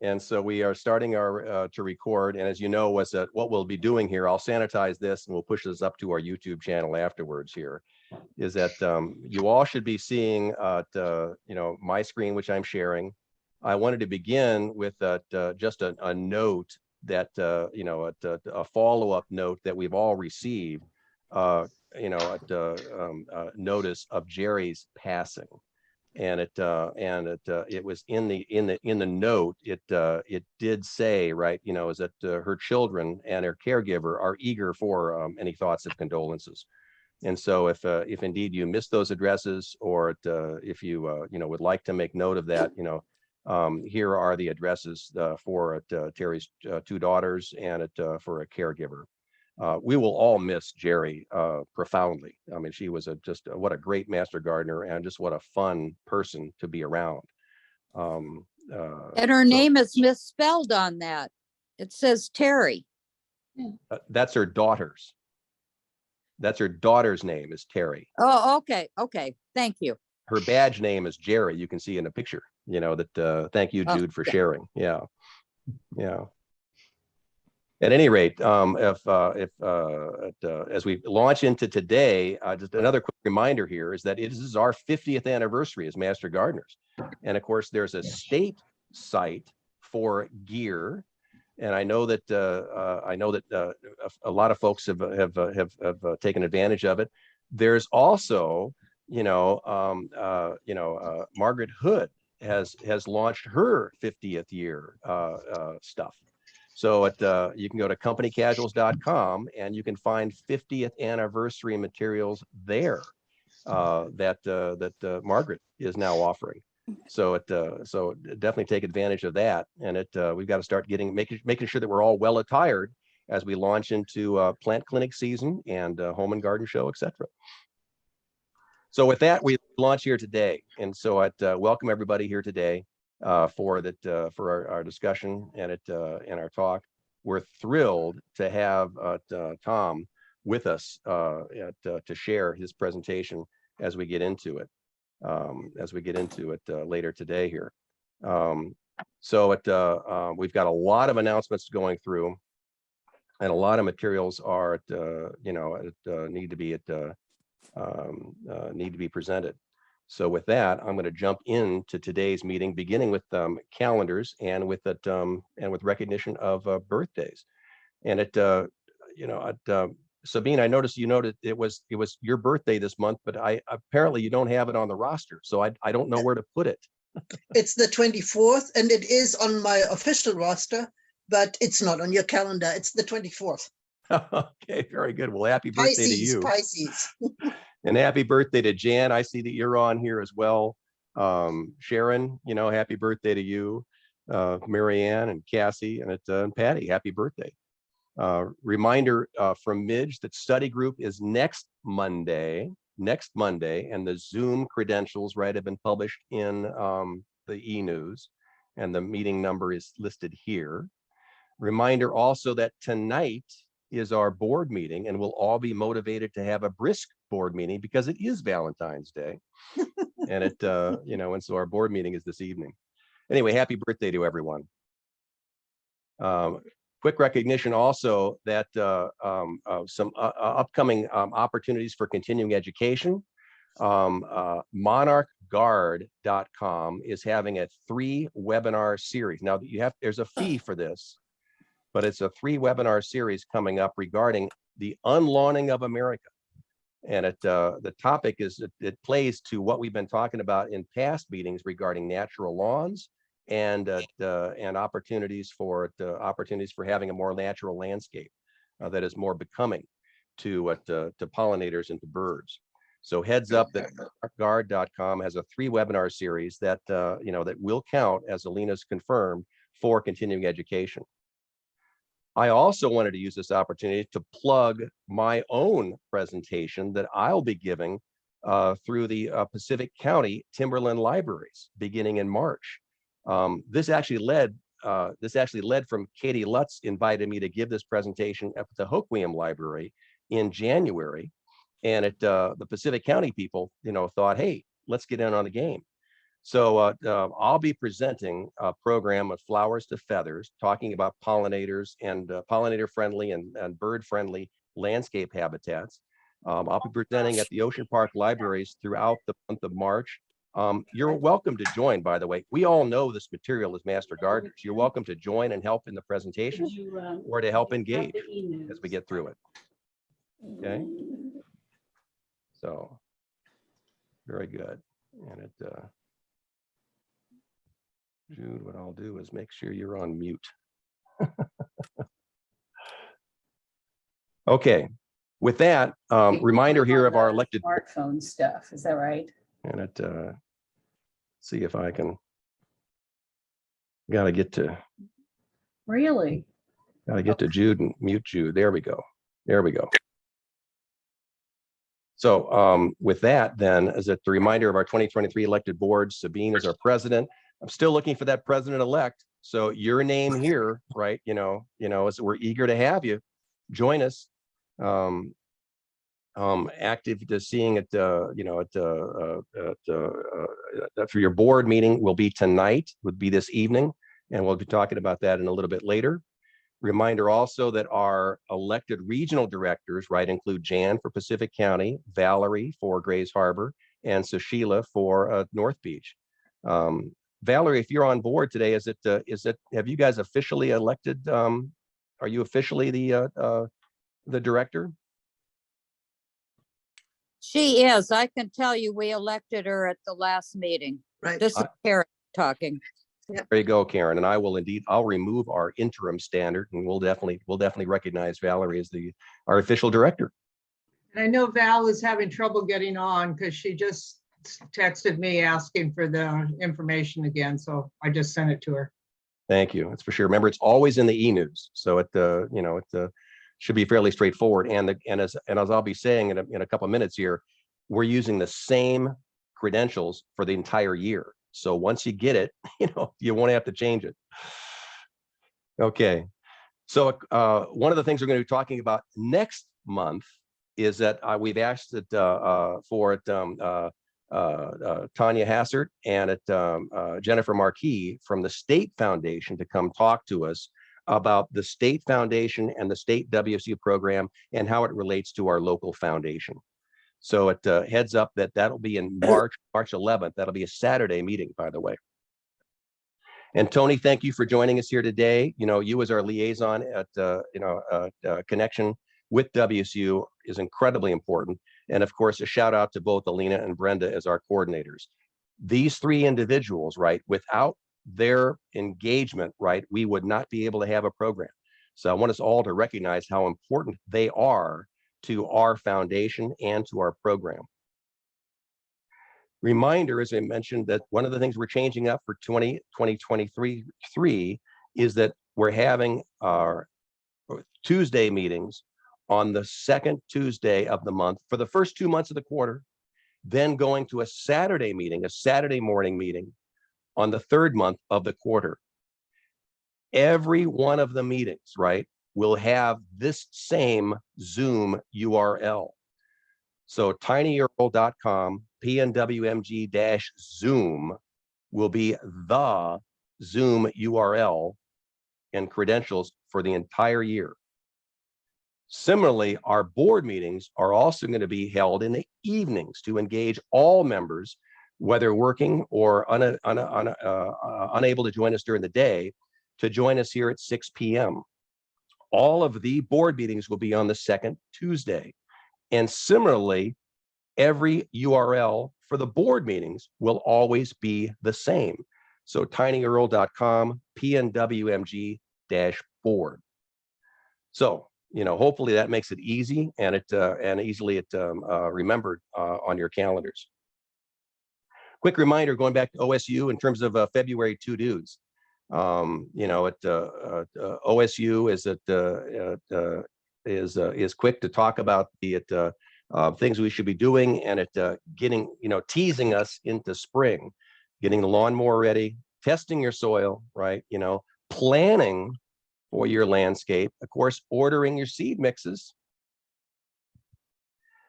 And so we are starting our to record. And as you know, what we'll be doing here, I'll sanitize this and we'll push this up to our YouTube channel afterwards here, is that you all should be seeing my screen, which I'm sharing. I wanted to begin with just a note that, a follow-up note that we've all received, notice of Jerry's passing. And it was in the note. It did say, right, is that her children and her caregiver are eager for any thoughts of condolences. And so if indeed you missed those addresses, or if you would like to make note of that, here are the addresses for Terry's two daughters and for a caregiver. We will all miss Jerry profoundly. I mean, she was what a great master gardener, and just what a fun person to be around. And her name is misspelled on that. It says Terry. That's her daughter's. That's her daughter's name is Terry. Oh, okay. Okay. Thank you. Her badge name is Jerry. You can see in the picture, thank you, Jude, for sharing. Yeah. Yeah. At any rate, as we launch into today, just another quick reminder here is that this is our 50th anniversary as Master Gardeners. And of course, there's a state site for gear. And I know that a lot of folks have taken advantage of it. There's also, Margaret Hood has launched her 50th year stuff. So you can go to companycasuals.com and you can find 50th anniversary materials there that Margaret is now offering. So so definitely take advantage of that. And we've got to start making sure that we're all well attired as we launch into plant clinic season and home and garden show, etc. So with that, we launch here today. And so I'd welcome everybody here today for our discussion and our talk. We're thrilled to have Tom with us to share his presentation as we get into it. Later today here. We've got a lot of announcements going through, and a lot of materials are need to be presented. So with that, I'm going to jump into today's meeting, beginning with calendars and with recognition of birthdays. And Sabine, I noticed you noted it was your birthday this month, but apparently you don't have it on the roster, so I don't know where to put it. It's the 24th, and it is on my official roster, but it's not on your calendar. It's the 24th. Okay, very good. Well, happy birthday to you. Pisces. And happy birthday to Jan. I see that you're on here as well. Sharon, happy birthday to you. Marianne and Cassie and Patty, happy birthday. Reminder from Midge that study group is next Monday, and the Zoom credentials, have been published in the e-news, and the meeting number is listed here. Reminder also that tonight is our board meeting, and we'll all be motivated to have a brisk board meeting because it is Valentine's Day. And and so our board meeting is this evening. Anyway, happy birthday to everyone. Quick recognition also that some upcoming opportunities for continuing education. monarchguard.com is having a 3-webinar series. Now there's a fee for this, but it's a 3-webinar series coming up regarding the unlawning of America. And the topic is, it plays to what we've been talking about in past meetings regarding natural lawns and opportunities for having a more natural landscape that is more becoming to pollinators and to birds. So heads up that guard.com has a 3-webinar series that that will count, as Alina's confirmed, for continuing education. I also wanted to use this opportunity to plug my own presentation that I'll be giving through the Pacific County Timberland Libraries beginning in March. This actually led from Katie Lutz invited me to give this presentation at the Hoquiam Library in January, and the Pacific County people thought, hey, let's get in on the game. So I'll be presenting a program of Flowers to Feathers, talking about pollinators and pollinator-friendly and bird-friendly landscape habitats. I'll be presenting at the Ocean Park Libraries throughout the month of March. You're welcome to join, by the way. We all know this material as Master Gardeners. You're welcome to join and help in the presentation or to help engage as we get through it. Okay. So very good. And it, Jude, what I'll do is make sure you're on mute. Okay. With that, reminder here of our elected smartphone stuff. Is that right? and it, see if I can, got to get to Really? Jude and mute Jude. There we go. There we go. So with that, then, as a reminder of our 2023 elected board, Sabine is our president. I'm still looking for that president-elect. So your name here, right? As we're eager to have you join us. Active to seeing it, for your board meeting will be tonight, would be this evening, and we'll be talking about that in a little bit later. Reminder also that our elected regional directors, right, include Jan for Pacific County, Valerie for Grays Harbor, and Sushila for North Beach. Valerie, if you're on board today, have you guys officially elected? Are you officially the director? She is. I can tell you, we elected her at the last meeting. Right. This is Karen talking. There you go, Karen. And I'll remove our interim standard, and we'll definitely recognize Valerie as our official director. And I know Val is having trouble getting on because she just texted me asking for the information again. So I just sent it to her. Thank you. That's for sure. Remember, it's always in the e-news, so it should be fairly straightforward. And as I'll be saying in a couple of minutes here, we're using the same credentials for the entire year. So once you get it, you won't have to change it. Okay. So one of the things we're going to be talking about next month is that we've asked it for Tanya Hassert and Jennifer Marquis from the State Foundation to come talk to us about the State Foundation and the State WSU program and how it relates to our local foundation. So it heads up that'll be in March 11th. That'll be a Saturday meeting, by the way. And Tony, thank you for joining us here today. You as our liaison at connection with WSU is incredibly important. And of course, a shout out to both Alina and Brenda as our coordinators. These three individuals, right, without their engagement, right, we would not be able to have a program. So I want us all to recognize how important they are to our foundation and to our program. Reminder, as I mentioned, that one of the things we're changing up for 2023 is that we're having our Tuesday meetings on the second Tuesday of the month for the first 2 months of the quarter, then going to a Saturday meeting, a Saturday morning meeting on the third month of the quarter. Every one of the meetings, right, will have this same Zoom URL. So tinyurl.com pnwmg-zoom will be the Zoom URL and credentials for the entire year. Similarly, our board meetings are also going to be held in the evenings to engage all members, whether working or unable to join us during the day, to join us here at 6 p.m. All of the board meetings will be on the second Tuesday. And similarly, every URL for the board meetings will always be the same. So tinyurl.com pnwmg-board. So, hopefully that makes it easy and easily remembered on your calendars. Quick reminder, going back to OSU in terms of February to-dos. OSU is quick to talk about the things we should be doing, and getting, teasing us into spring, getting the lawnmower ready, testing your soil, right? Planning for your landscape, of course, ordering your seed mixes.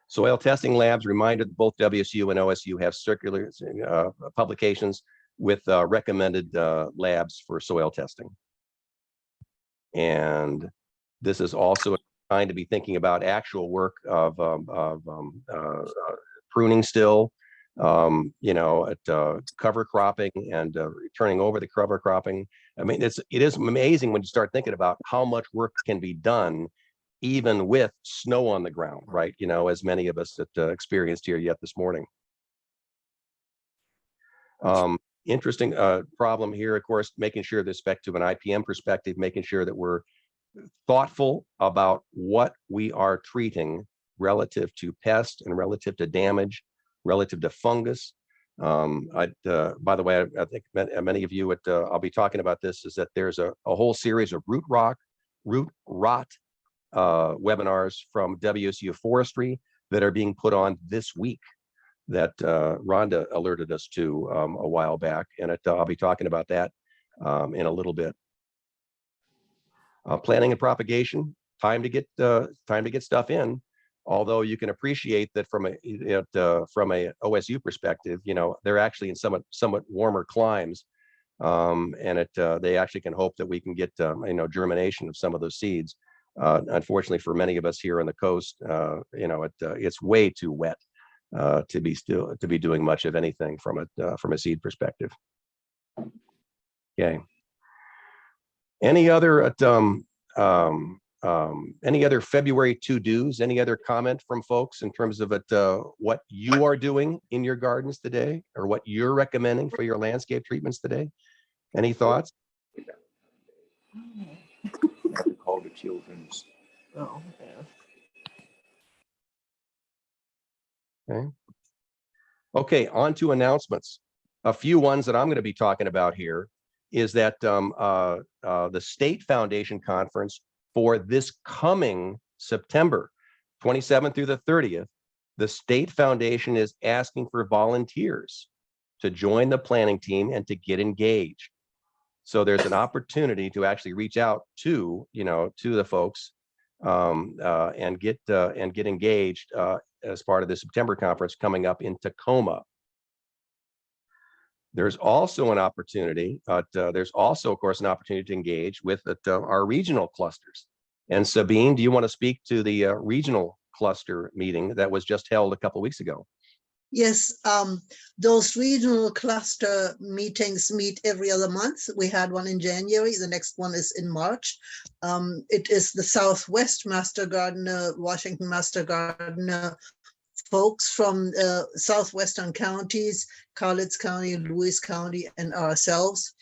Soil testing labs, reminder that both WSU and OSU have circular publications with recommended labs for soil testing. And this is also trying to be thinking about actual work of pruning still, you know, at cover cropping and turning over the cover cropping. I mean, it is amazing when you start thinking about how much work can be done even with snow on the ground, right? You know, as many of us that experienced here yet this morning. Interesting problem here, of course, making sure with respect to an IPM perspective, making sure that we're thoughtful about what we are treating relative to pest and relative to damage, relative to fungus. By the way, I think many of you I'll be talking about this, is that there's a whole series of root rot webinars from WSU Forestry that are being put on this week that Rhonda alerted us to a while back, and I'll be talking about that in a little bit. Planning and propagation, time to get stuff in. Although you can appreciate that from a OSU perspective, you know, they're actually in somewhat warmer climes, and they actually can hope that we can get you know, germination of some of those seeds. Unfortunately, for many of us here on the coast, you know, it's way too wet to be doing much of anything from a seed perspective. Okay. Any other February to-dos? Any other comment from folks in terms of what you are doing in your gardens today, or what you're recommending for your landscape treatments today? Any thoughts? Call the children's. Oh, yeah. Okay. Okay, on to announcements. A few ones that I'm going to be talking about here is that the State Foundation Conference for this coming September 27th through the 30th, the State Foundation is asking for volunteers to join the planning team and to get engaged. So there's an opportunity to actually reach out to, you know, to the folks and get engaged as part of the September conference coming up in Tacoma. There's also an opportunity, there's also, of course, an opportunity to engage with our regional clusters. And Sabine, do you want to speak to the regional cluster meeting that was just held a couple of weeks ago? Yes, those regional cluster meetings meet every other month. We had one in January. The next one is in March. It is the Southwest Master Gardener, Washington Master Gardener folks from southwestern counties, Cowlitz County, Lewis County, and ourselves.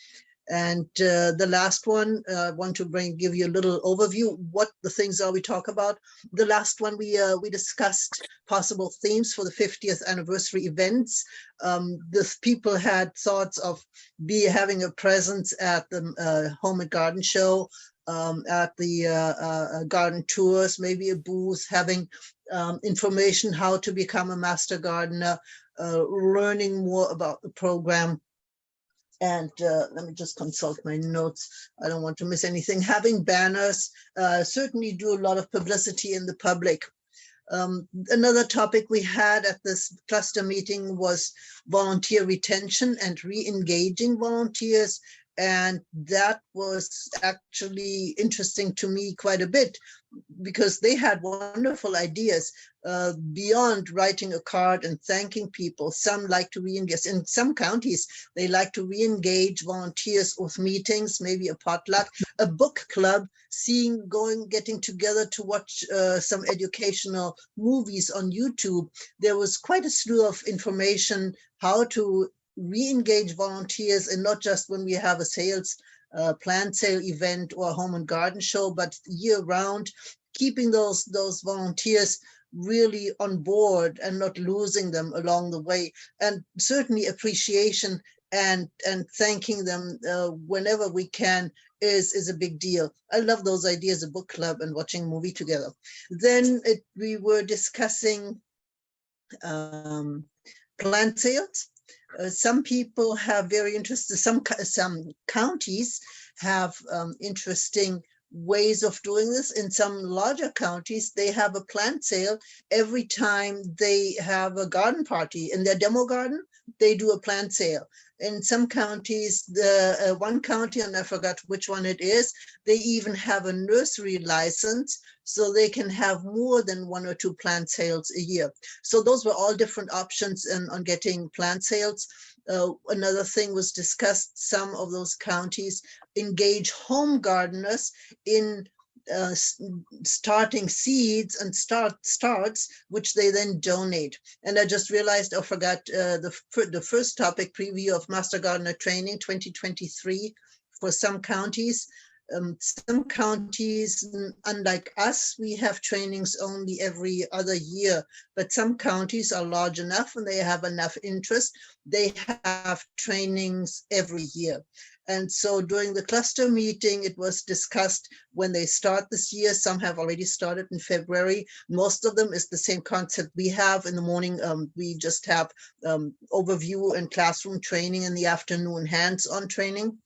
And the last one, I want to give you a little overview. What the things are we talk about? The last one, we discussed possible themes for the 50th anniversary events. The people had thoughts of having a presence at the Home and Garden Show, at the garden tours, maybe a booth, having information how to become a master gardener, learning more about the program. And let me just consult my notes. I don't want to miss anything. Having banners, certainly do a lot of publicity in the public. Another topic we had at this cluster meeting was volunteer retention and re-engaging volunteers. And that was actually interesting to me quite a bit, because they had wonderful ideas beyond writing a card and thanking people. Some like to re-engage. In some counties, they like to re-engage volunteers with meetings, maybe a potluck, a book club, getting together to watch some educational movies on YouTube. There was quite a slew of information how to re-engage volunteers, and not just when we have a sales plant sale event or a home and garden show, but year round, keeping those volunteers really on board and not losing them along the way. And certainly appreciation and thanking them whenever we can is a big deal. I love those ideas, a book club and watching a movie together. Then we were discussing plant sales. Some people have very interesting, some counties have interesting ways of doing this. In some larger counties, they have a plant sale every time they have a garden party. In their demo garden, they do a plant sale. In some counties, the one county, and I forgot which one it is, they even have a nursery license, so they can have more than 1 or 2 plant sales a year. So those were all different options on getting plant sales. Another thing was discussed, some of those counties engage home gardeners in starting seeds and starts, which they then donate. And I just realized I forgot the first topic preview of Master Gardener Training 2023 for some counties. Some counties, unlike us, we have trainings only every other year, but some counties are large enough and they have enough interest. They have trainings every year. And so during the cluster meeting, it was discussed when they start this year. Some have already started in February. Most of them is the same concept we have in the morning. We just have overview and classroom training, in the afternoon hands-on training.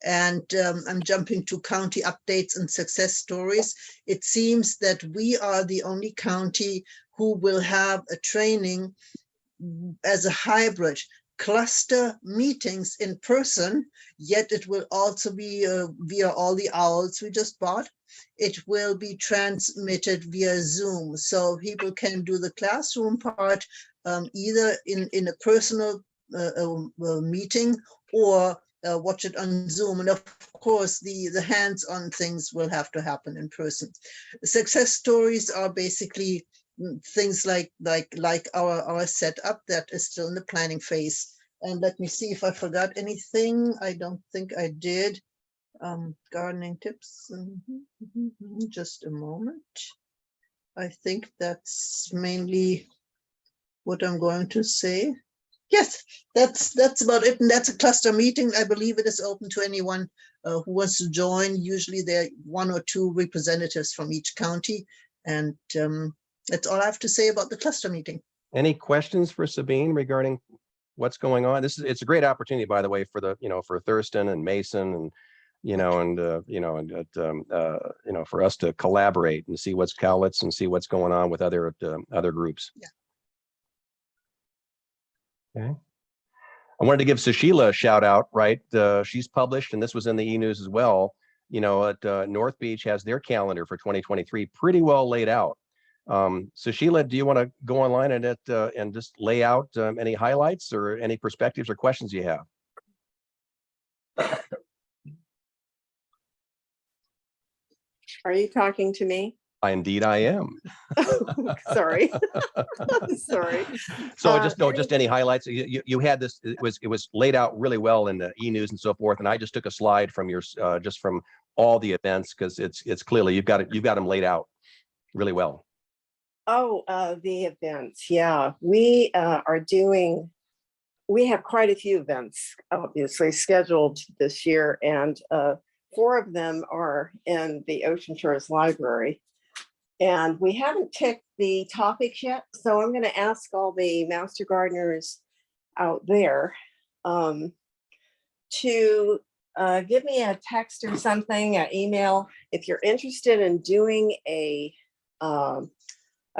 And I'm jumping to county updates and success stories. It seems that we are the only county who will have a training as a hybrid, cluster meetings in person, yet it will also be via all the owls we just bought. It will be transmitted via Zoom, so people can do the classroom part either in a personal meeting or watch it on Zoom. And of course, the hands-on things will have to happen in person. Success stories are basically things like our setup that is still in the planning phase. And let me see if I forgot anything. I don't think I did. Gardening tips. Just a moment. I think that's mainly what I'm going to say. Yes, that's about it. And that's a cluster meeting. I believe it is open to anyone who wants to join. Usually there are 1 or 2 representatives from each county. And that's all I have to say about the cluster meeting. Any questions for Sabine regarding what's going on? It's a great opportunity, by the way, for for Thurston and Mason and for us to collaborate and see what's Cowlitz and see what's going on with other groups. Yeah. Okay. I wanted to give Sushila a shout out, right? She's published, and this was in the e-news as well. At North Beach has their calendar for 2023 pretty well laid out. Sushila, do you want to go online and just lay out any highlights or any perspectives or questions you have? Are you talking to me? Indeed, I am. Sorry. Sorry. So just any highlights. You had this. It was laid out really well in the e-news and so forth. And I just took a slide from your just from all the events because it's clearly you've got them laid out really well. Oh, the events. Yeah, we we have quite a few events, obviously, scheduled this year, and 4 of them are in the Ocean Shores Library. And we haven't picked the topics yet, so I'm going to ask all the Master Gardeners out there to give me a text or something, an email, if you're interested in doing a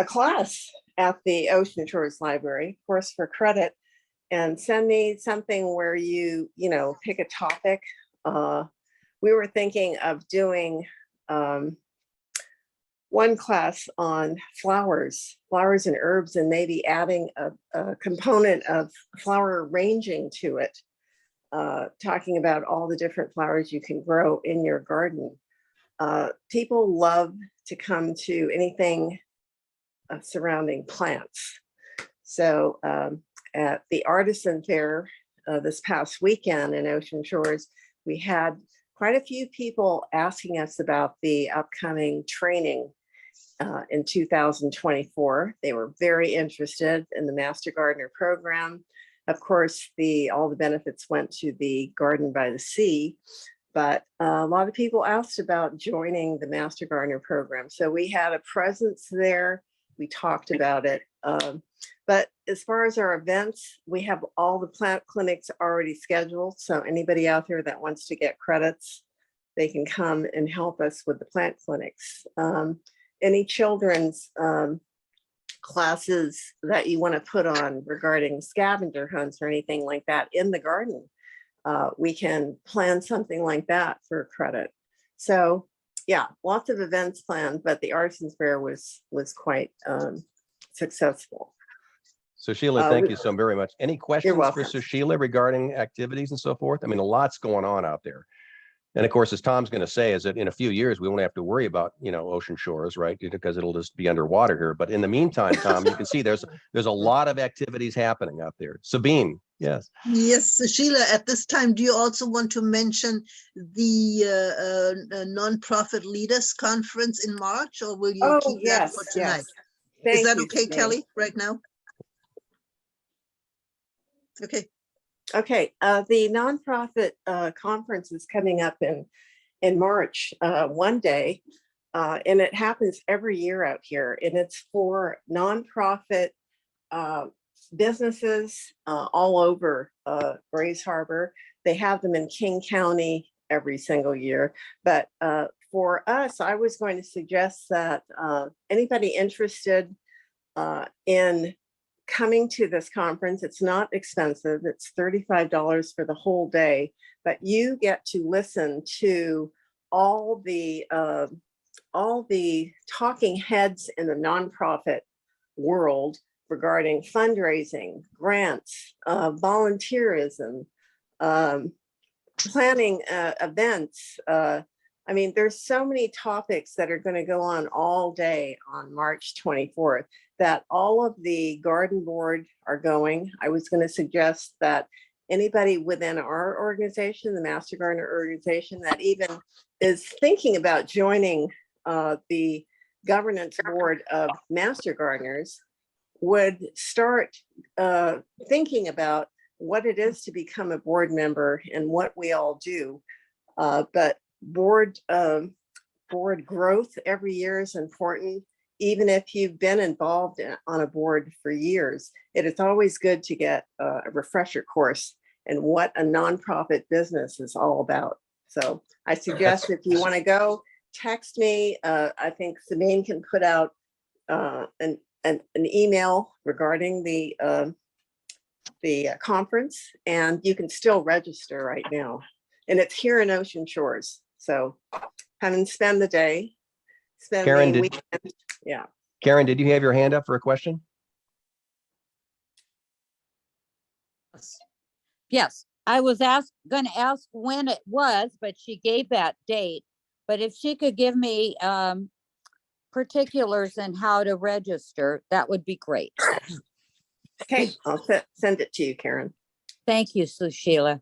class at the Ocean Shores Library, of course, for credit, and send me something where you pick a topic. We were thinking of doing one class on flowers and herbs, and maybe adding a component of flower arranging to it, talking about all the different flowers you can grow in your garden. People love to come to anything surrounding plants. So at the Artisan Fair this past weekend in Ocean Shores, we had quite a few people asking us about the upcoming training in 2024. They were very interested in the Master Gardener program. Of course, all the benefits went to the Garden by the Sea, but a lot of people asked about joining the Master Gardener program. So we had a presence there. We talked about it. But as far as our events, we have all the plant clinics already scheduled. So anybody out there that wants to get credits, they can come and help us with the plant clinics. Any children's classes that you want to put on regarding scavenger hunts or anything like that in the garden, we can plan something like that for credit. So yeah, lots of events planned, but the Artisans Fair was quite successful. So Sheila, thank we- you so very much. Any questions for welcome. Sushila regarding activities and so forth? I mean, a lot's going on out there. And of course, as Tom's going to say, is that in a few years, we won't have to worry about, ocean shores, right? Because it'll just be underwater here. But in the meantime, Tom, you can see there's a lot of activities happening out there. Sabine, yes. Yes, Sheila, at this time, do you also want to mention the nonprofit leaders conference in March, or will you Oh, keep yes, that for tonight? yes. Is Thank that you, okay, Sabine. Kelly, right now? Okay. Okay, the nonprofit conference is coming up in March, one day, and it happens every year out here, and it's for nonprofit businesses all over Grays Harbor. They have them in King County every single year, but for us, I was going to suggest that anybody interested in coming to this conference, it's not expensive. It's $35 for the whole day, but you get to listen to all the talking heads in the nonprofit world regarding fundraising, grants, volunteerism, planning events. I mean, there's so many topics that are going to go on all day on March 24th that all of the garden board are going. I was going to suggest that anybody within our organization, the Master Gardener organization, that even is thinking about joining the governance board of Master Gardeners would start thinking about what it is to become a board member and what we all do. But board growth every year is important. Even if you've been involved on a board for years, it is always good to get a refresher course in what a nonprofit business is all about. So I suggest if you want to go, text me. I think Sabine can put out an email regarding the conference, and you can still register right now. And it's here in Ocean Shores. So come and spend the day. Spend Karen, the weekend. Yeah. Karen, did you have your hand up for a question? Yes, I was going to ask when it was, but she gave that date. But if she could give me particulars and how to register, that would be great. Okay, I'll send it to you, Karen. Thank you, Sushila.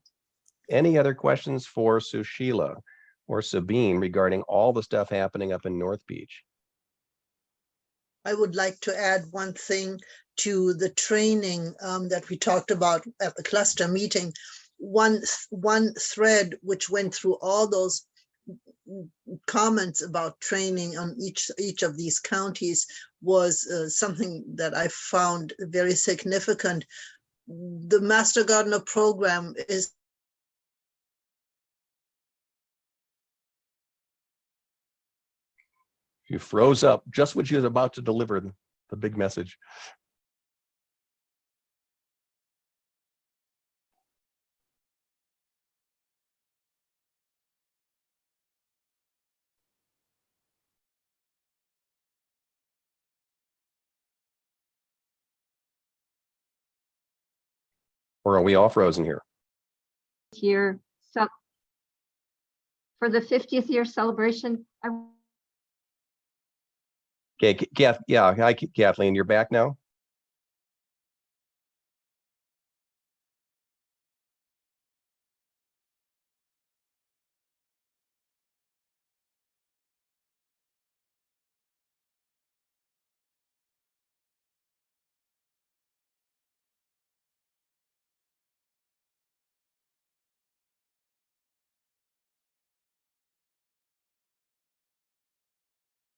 Any other questions for Sushila or Sabine regarding all the stuff happening up in North Beach? I would like to add one thing to the training that we talked about at the cluster meeting. One thread which went through all those comments about training on each of these counties was something that I found very significant. The Master Gardener program is You froze up just when she was about to deliver the big message. Or are we all frozen here? Year, so for the 50th year celebration, Okay, yeah, hi, Kathleen, you're back now?